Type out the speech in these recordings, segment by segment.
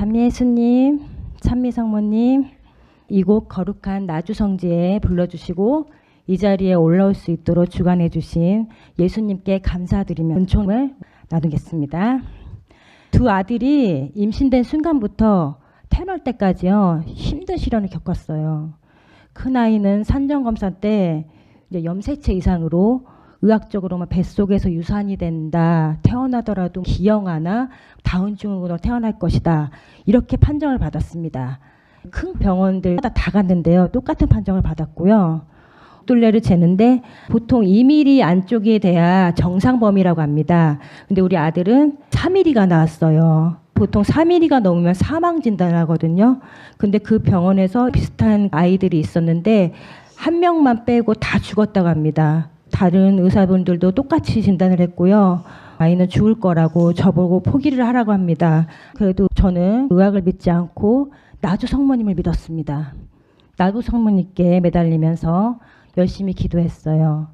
감미예수님, 찬미성모님, 이곳 거룩한 나주성지에 불러주시고 이 자리에 올라올 수 있도록 주관해 주신 예수님께 감사드리며 은총을 나누겠습니다. 두 아들이 임신된 순간부터 태어날 때까지요 힘든 시련을 겪었어요. 큰 아이는 산정검사 때 이제 염색체 이상으로 의학적으로만 뱃속에서 유산이 된다. 태어나더라도 기형아나 다운증후군으로 태어날 것이다. 이렇게 판정을 받았습니다. 큰 병원들마다 다 갔는데요. 똑같은 판정을 받았고요. 둘레를 재는데 보통 2mm 안쪽에 돼야 정상 범위라고 합니다. 근데 우리 아들은 4mm가 나왔어요. 보통 4mm가 넘으면 사망 진단을 하거든요. 근데 그 병원에서 비슷한 아이들이 있었는데 한 명만 빼고 다 죽었다고 합니다. 다른 의사분들도 똑같이 진단을 했고요. 아이는 죽을 거라고 저보고 포기를 하라고 합니다. 그래도 저는 의학을 믿지 않고 나주 성모님을 믿었습니다. 나주 성모님께 매달리면서 열심히 기도했어요.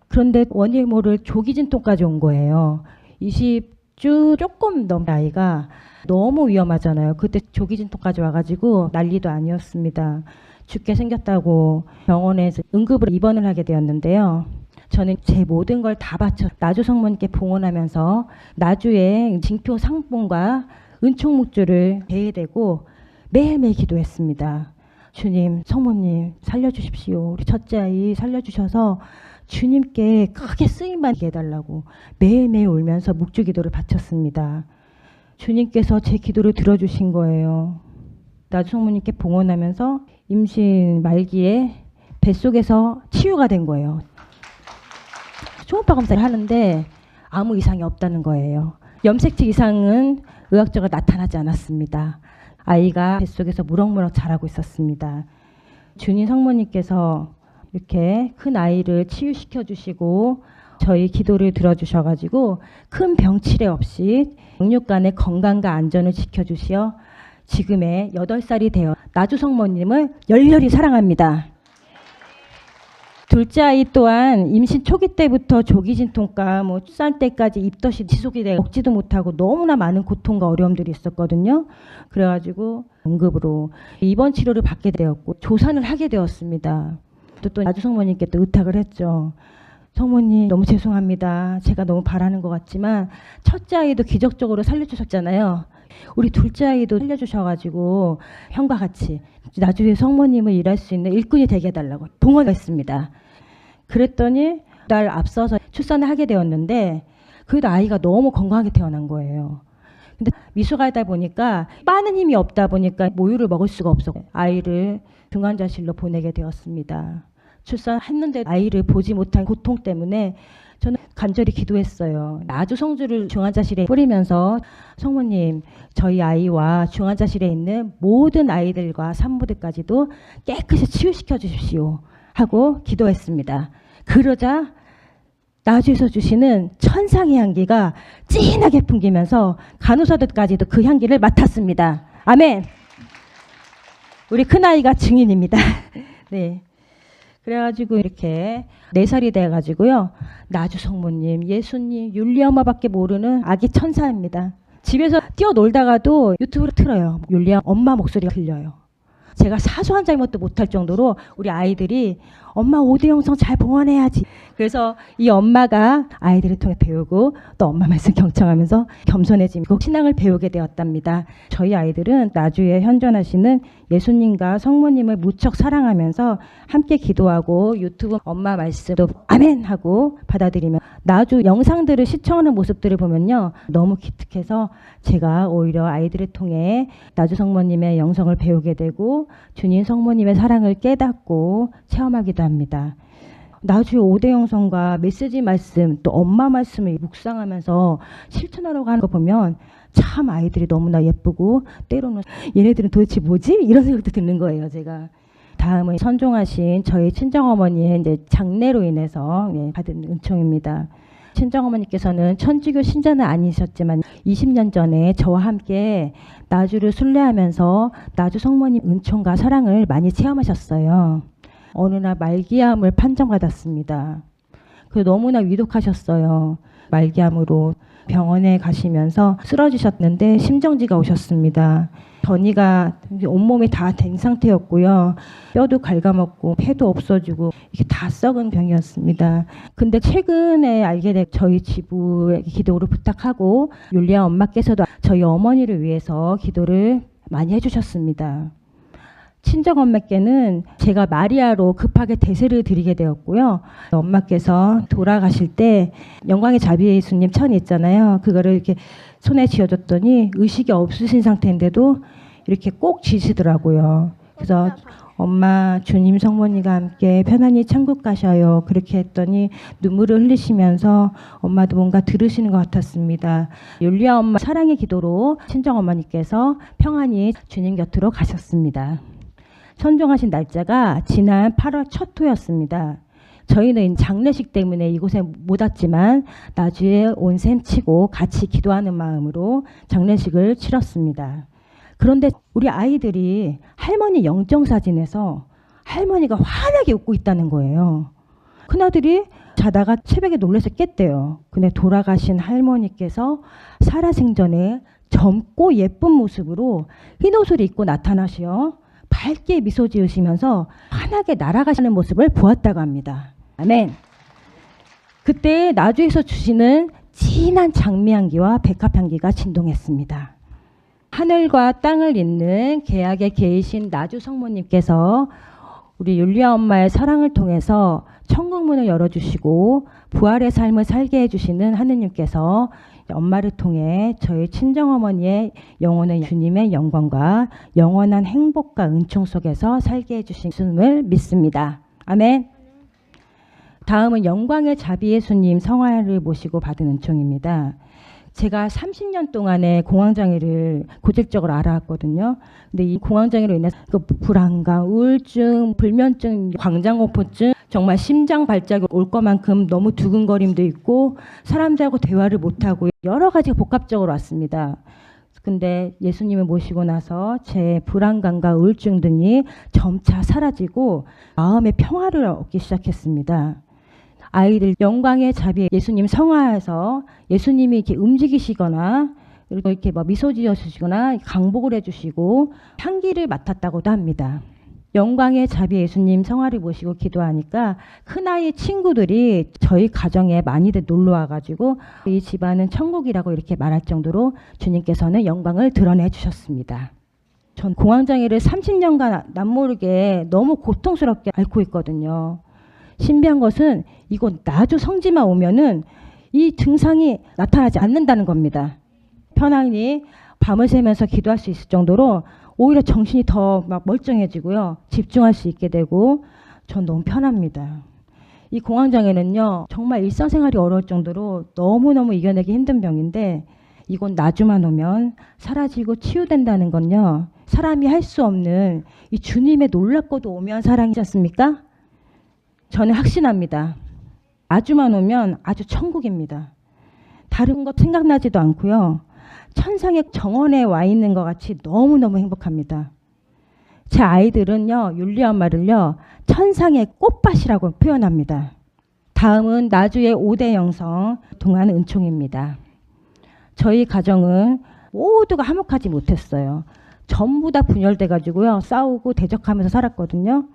그런데 원인 모를 조기 진통까지 온 거예요. 20주 조금 넘은 아이가 너무 위험하잖아요. 그때 조기 진통까지 와가지고 난리도 아니었습니다. 죽게 생겼다고 병원에서 응급으로 입원을 하게 되었는데요. 저는 제 모든 걸 다 바쳐 나주 성모님께 봉헌하면서 나주의 징표 상봉과 은총 묵주를 배회되고 매일매일 기도했습니다. 주님, 성모님 살려주십시오. 우리 첫째 아이 살려주셔서 주님께 크게 쓰임받게 해달라고 매일매일 울면서 묵주 기도를 바쳤습니다. 주님께서 제 기도를 들어주신 거예요. 나주 성모님께 봉헌하면서 임신 말기에 뱃속에서 치유가 된 거예요. 초음파 검사를 하는데 아무 이상이 없다는 거예요. 염색체 이상은 의학적으로 나타나지 않았습니다. 아이가 뱃속에서 무럭무럭 자라고 있었습니다. 주님 성모님께서 이렇게 큰 아이를 치유시켜 주시고 저희 기도를 들어주셔가지고 큰 병치레 없이 영육간의 건강과 안전을 지켜주시어 지금의 8살이 되어 나주 성모님을 열렬히 사랑합니다. 둘째 아이 또한 임신 초기 때부터 조기 진통과 출산 때까지 입덧이 지속이 돼 먹지도 못하고 너무나 많은 고통과 어려움들이 있었거든요. 그래가지고 응급으로 입원 치료를 받게 되었고 조산을 하게 되었습니다. 또 나주 성모님께 또 의탁을 했죠. 성모님 너무 죄송합니다. 제가 너무 바라는 것 같지만 첫째 아이도 기적적으로 살려주셨잖아요. 우리 둘째 아이도 살려주셔가지고 형과 같이 나중에 성모님을 일할 수 있는 일꾼이 되게 해달라고 봉헌했습니다. 그랬더니 날 앞서서 출산을 하게 되었는데 그래도 아이가 너무 건강하게 태어난 거예요. 근데 미숙하다 보니까 빠는 힘이 없다 보니까 모유를 먹을 수가 없어 아이를 중환자실로 보내게 되었습니다. 출산했는데 아이를 보지 못한 고통 때문에 저는 간절히 기도했어요. 나주 성주를 중환자실에 뿌리면서 성모님 저희 아이와 중환자실에 있는 모든 아이들과 산모들까지도 깨끗이 치유시켜 주십시오 하고 기도했습니다. 그러자 나주에서 주시는 천상의 향기가 진하게 풍기면서 간호사들까지도 그 향기를 맡았습니다. 아멘. 우리 큰아이가 증인입니다. 네. 그래가지고 이렇게 4살이 돼가지고요. 나주 성모님, 예수님, 율리 엄마밖에 모르는 아기 천사입니다. 집에서 뛰어놀다가도 유튜브를 틀어요. 율리 엄마 목소리가 들려요. 제가 사소한 잘못도 못할 정도로 우리 아이들이 엄마 5대 영성 잘 봉헌해야지. 그래서 이 엄마가 아이들을 통해 배우고 또 엄마 말씀 경청하면서 겸손해지고 신앙을 배우게 되었답니다. 저희 아이들은 나주에 현존하시는 예수님과 성모님을 무척 사랑하면서 함께 기도하고 유튜브 엄마 말씀도 아멘 하고 받아들이며 나주 영상들을 시청하는 모습들을 보면요. 너무 기특해서 제가 오히려 아이들을 통해 나주 성모님의 영성을 배우게 되고 주님 성모님의 사랑을 깨닫고 체험하기도 합니다. 나주의 5대 영성과 메시지 말씀 또 엄마 말씀을 묵상하면서 실천하려고 하는 거 보면 참 아이들이 너무나 예쁘고 때로는 얘네들은 도대체 뭐지? 이런 생각도 드는 거예요. 제가. 다음은 선종하신 저희 친정어머니의 이제 장례로 인해서 받은 은총입니다. 친정어머니께서는 천주교 신자는 아니셨지만 20년 전에 저와 함께 나주를 순례하면서 나주 성모님 은총과 사랑을 많이 체험하셨어요. 어느 날 말기암을 판정받았습니다. 너무나 위독하셨어요. 말기암으로 병원에 가시면서 쓰러지셨는데 심정지가 오셨습니다. 전이가 온몸이 다 된 상태였고요. 뼈도 갉아먹고 폐도 없어지고 이게 다 썩은 병이었습니다. 근데 최근에 알게 된 저희 지부에 기도를 부탁하고 율리아 엄마께서도 저희 어머니를 위해서 기도를 많이 해주셨습니다. 친정엄마께는 제가 마리아로 급하게 대세를 드리게 되었고요. 엄마께서 돌아가실 때 영광의 자비 예수님 천이 있잖아요. 그거를 이렇게 손에 쥐어줬더니 의식이 없으신 상태인데도 이렇게 꼭 쥐시더라고요. 그래서 엄마 주님 성모님과 함께 편안히 천국 가셔요. 그렇게 했더니 눈물을 흘리시면서 엄마도 뭔가 들으시는 것 같았습니다. 율리아 엄마 사랑의 기도로 친정어머니께서 평안히 주님 곁으로 가셨습니다. 선종하신 날짜가 지난 8월 첫 토였습니다. 저희는 장례식 때문에 이곳에 못 왔지만 나주에 온 셈 치고 같이 기도하는 마음으로 장례식을 치렀습니다. 그런데 우리 아이들이 할머니 영정사진에서 할머니가 환하게 웃고 있다는 거예요. 큰아들이 자다가 새벽에 놀라서 깼대요. 근데 돌아가신 할머니께서 살아생전에 젊고 예쁜 모습으로 흰 옷을 입고 나타나시어 밝게 미소 지으시면서 환하게 날아가시는 모습을 보았다고 합니다. 아멘. 그때 나주에서 주시는 진한 장미향기와 백합향기가 진동했습니다. 하늘과 땅을 잇는 계약의 계이신 나주 성모님께서 우리 율리아 엄마의 사랑을 통해서 천국문을 열어주시고 부활의 삶을 살게 해주시는 하느님께서 엄마를 통해 저희 친정어머니의 영혼의 주님의 영광과 영원한 행복과 은총 속에서 살게 해주심을 믿습니다. 아멘. 다음은 영광의 자비 예수님 성화를 모시고 받은 은총입니다. 제가 30년 동안의 공황장애를 고질적으로 알아왔거든요. 근데 이 공황장애로 인해서 그 불안감, 우울증, 불면증, 광장공포증, 정말 심장 발작이 올 것만큼 너무 두근거림도 있고 사람들하고 대화를 못하고 여러 가지가 복합적으로 왔습니다. 근데 예수님을 모시고 나서 제 불안감과 우울증 등이 점차 사라지고 마음의 평화를 얻기 시작했습니다. 아이들 영광의 자비 예수님 성화에서 예수님이 이렇게 움직이시거나 그리고 이렇게 미소 지어주시거나 강복을 해주시고 향기를 맡았다고도 합니다. 영광의 자비 예수님 성화를 모시고 기도하니까 큰아이 친구들이 저희 가정에 많이들 놀러 와가지고 이 집안은 천국이라고 이렇게 말할 정도로 주님께서는 영광을 드러내 주셨습니다. 전 공황장애를 30년간 남모르게 너무 고통스럽게 앓고 있거든요. 신비한 것은 이곳 나주 성지만 오면은 이 증상이 나타나지 않는다는 겁니다. 편안히 밤을 새면서 기도할 수 있을 정도로 오히려 정신이 더 막 멀쩡해지고요. 집중할 수 있게 되고 전 너무 편합니다. 이 공황장애는요. 정말 일상생활이 어려울 정도로 너무너무 이겨내기 힘든 병인데 이곳 나주만 오면 사라지고 치유된다는 건요. 사람이 할 수 없는 이 주님의 놀랍고도 오묘한 사랑이지 않습니까? 저는 확신합니다. 나주만 오면 아주 천국입니다. 다른 것 생각나지도 않고요. 천상의 정원에 와 있는 것 같이 너무너무 행복합니다. 제 아이들은요. 율리아 엄마를요. 천상의 꽃밭이라고 표현합니다. 다음은 나주의 5대 영성 동안 은총입니다. 저희 가정은 모두가 화목하지 못했어요. 전부 다 분열돼 가지고요. 싸우고 대적하면서 살았거든요.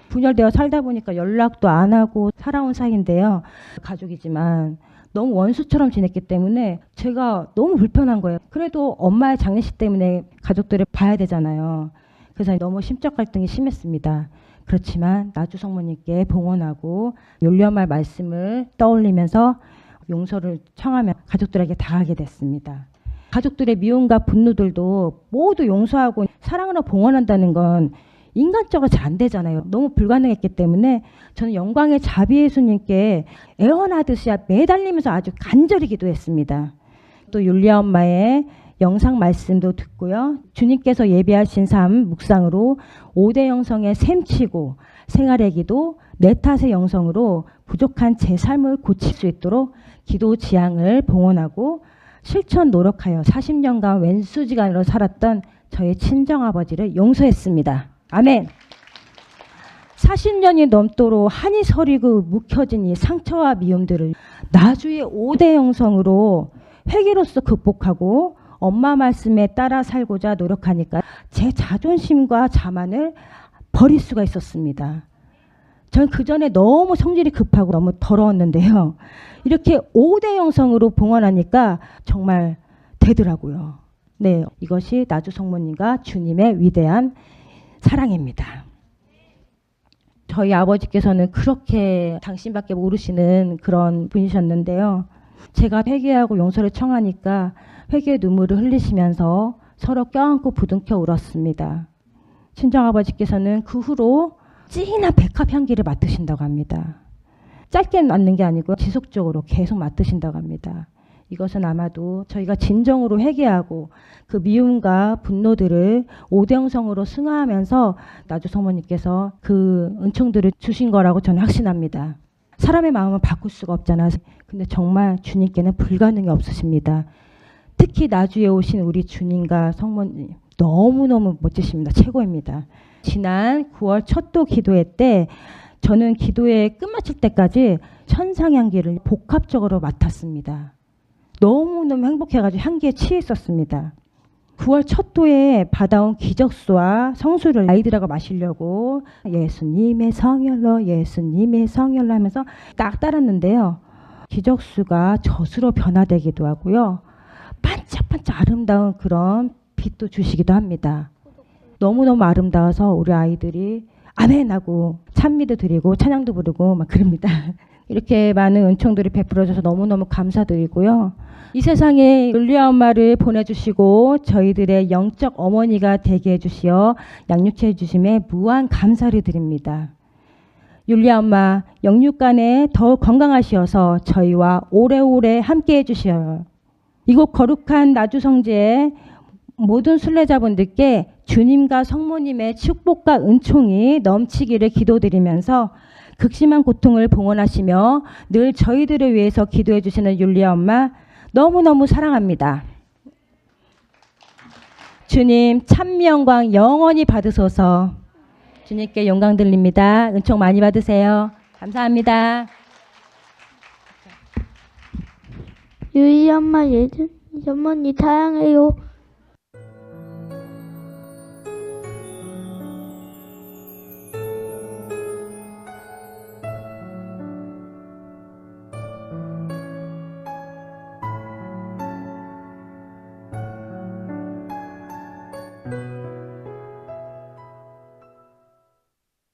분열되어 살다 보니까 연락도 안 하고 살아온 사이인데요. 가족이지만 너무 원수처럼 지냈기 때문에 제가 너무 불편한 거예요. 그래도 엄마의 장례식 때문에 가족들을 봐야 되잖아요. 그래서 너무 심적 갈등이 심했습니다. 그렇지만 나주 성모님께 봉헌하고 율리엄마 말씀을 떠올리면서 용서를 청하며 가족들에게 다하게 됐습니다. 가족들의 미움과 분노들도 모두 용서하고 사랑으로 봉헌한다는 건 인간적으로 잘 안 되잖아요. 너무 불가능했기 때문에 저는 영광의 자비 예수님께 애원하듯이 매달리면서 아주 간절히 기도했습니다. 또 율리아 엄마의 영상 말씀도 듣고요. 주님께서 예비하신 삶 묵상으로 5대 영성에 셈치고 생활의 기도, 내 탓의 영성으로 부족한 제 삶을 고칠 수 있도록 기도 지향을 봉헌하고 실천 노력하여 40년간 왼수지간으로 살았던 저의 친정아버지를 용서했습니다. 아멘. 40년이 넘도록 한이 서리고 묵혀진 이 상처와 미움들을 나주의 5대 영성으로 회개로서 극복하고 엄마 말씀에 따라 살고자 노력하니까 제 자존심과 자만을 버릴 수가 있었습니다. 전 그전에 너무 성질이 급하고 너무 더러웠는데요. 이렇게 5대 영성으로 봉헌하니까 정말 되더라고요. 네, 이것이 나주 성모님과 주님의 위대한 사랑입니다. 저희 아버지께서는 그렇게 당신밖에 모르시는 그런 분이셨는데요. 제가 회개하고 용서를 청하니까 회개의 눈물을 흘리시면서 서로 껴안고 부둥켜 울었습니다. 친정아버지께서는 그 후로 진한 백합 향기를 맡으신다고 합니다. 짧게 맡는 게 아니고 지속적으로 계속 맡으신다고 합니다. 이것은 아마도 저희가 진정으로 회개하고 그 미움과 분노들을 오대영성으로 승화하면서 나주 성모님께서 그 은총들을 주신 거라고 저는 확신합니다. 사람의 마음은 바꿀 수가 없잖아요. 근데 정말 주님께는 불가능이 없으십니다. 특히 나주에 오신 우리 주님과 성모님 너무너무 멋지십니다. 최고입니다. 지난 9월 첫도 기도회 때 저는 기도회 끝마칠 때까지 천상향기를 복합적으로 맡았습니다. 너무너무 행복해가지고 향기에 취해 있었습니다. 9월 첫도에 받아온 기적수와 성수를 아이들하고 마시려고 예수님의 성혈로 예수님의 성혈로 하면서 딱 따랐는데요. 기적수가 젖으로 변화되기도 하고요. 반짝반짝 아름다운 그런 빛도 주시기도 합니다. 너무너무 아름다워서 우리 아이들이 아멘 하고 찬미도 드리고 찬양도 부르고 막 그럽니다. 이렇게 많은 은총들이 베풀어져서 너무너무 감사드리고요. 이 세상에 율리아 엄마를 보내주시고 저희들의 영적 어머니가 되게 해주시어 양육해 주심에 무한 감사를 드립니다. 율리아 엄마 영육간에 더욱 건강하시어서 저희와 오래오래 함께 해주시어요. 이곳 거룩한 나주 성지에 모든 순례자분들께 주님과 성모님의 축복과 은총이 넘치기를 기도드리면서 극심한 고통을 봉헌하시며 늘 저희들을 위해서 기도해 주시는 율리아 엄마 너무너무 사랑합니다. 주님 찬미 영광 영원히 받으소서. 주님께 영광 드립니다. 은총 많이 받으세요. 감사합니다. 유이 엄마 예전머니 사랑해요.